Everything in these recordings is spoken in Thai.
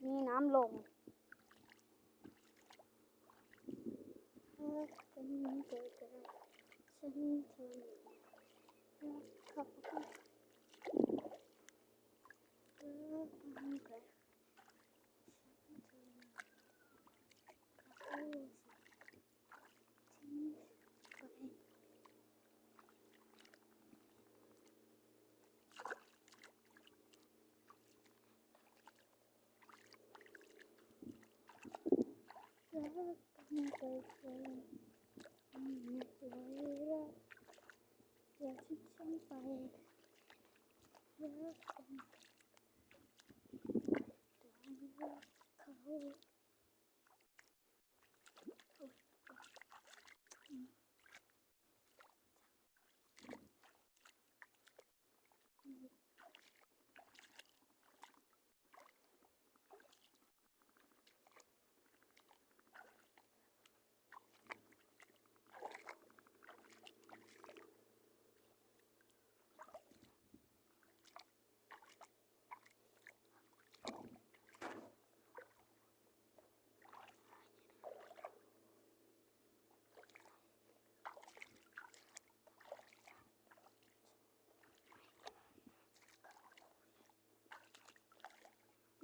มีน้ำลงเป็นเกิดฉันเธอครับอย่าทิ้งฉันไปรักกันรักเขา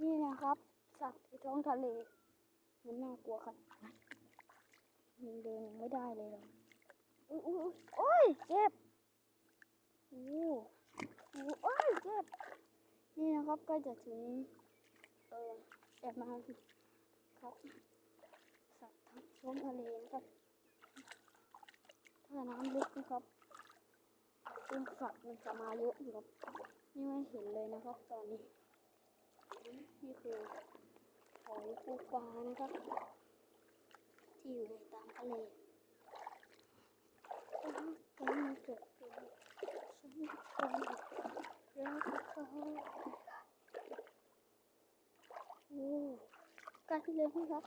นี่นะครับสัตว์ในท้องทะเลมันน่ากลัวครับมันเดินไม่ได้เลยโอ้ยเจ็บโอ้ยเจ็บนี่นะครับก็จะถึงแอบมาครับสัตว์ทั้งท้องทะเลนะครับถ้าน้ำลึกนะครับซึ่งสัตว์มันจะมาเยอะอยู่ครับนี่ไม่เห็นเลยนะครับตอนนี้นี่คือหอยปูปลานะครับที่อยู่ในตามทะเลกันเกิดขึ้นฉันคนรักเขาใกล้เลยนะครับ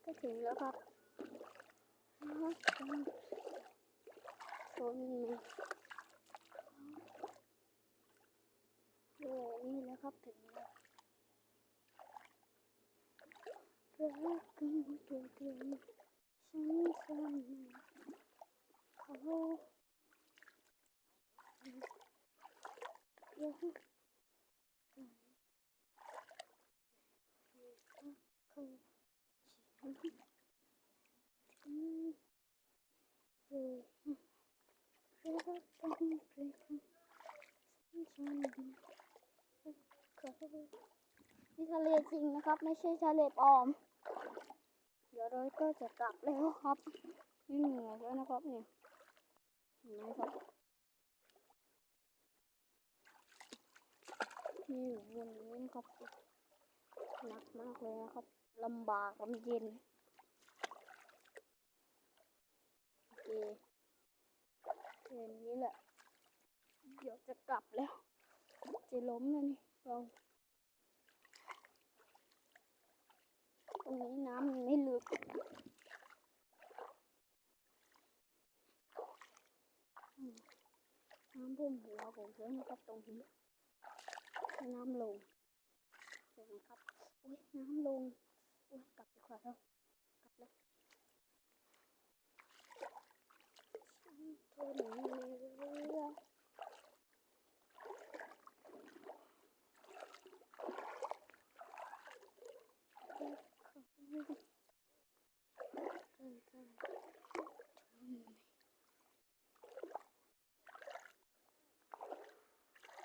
ก็ถึงแล้วครับโซนนี้นี่แล้วครับถึงแล้วรักกันเกิดขึ้นฉันคนเขารักนี่ทะเลจริงนะครับไม่ใช่ทะเลปลอมเดี๋ยวเราก็จะกลับแล้วครับนี่เหนื่อยแล้วนะครับเนี่ยเห็นไหมครับนี่อยู่บนนี้นะครับหนักมากเลยนะครับลำบากลำเย็นโอเคเห็นนี้แหละเดี๋ยวจะกลับแล้วจะล้มแล้วนี่เราตรงนี้น้ำมันไม่ลึกน้ำท่วมหัวผมเยอะนะครับตรงนี้น้ำลงเห็นไหมครับอุ้ยน้ำลงอุ้ยกลับดีกว่าเรากลับแล้วฉันทนไม่ไหว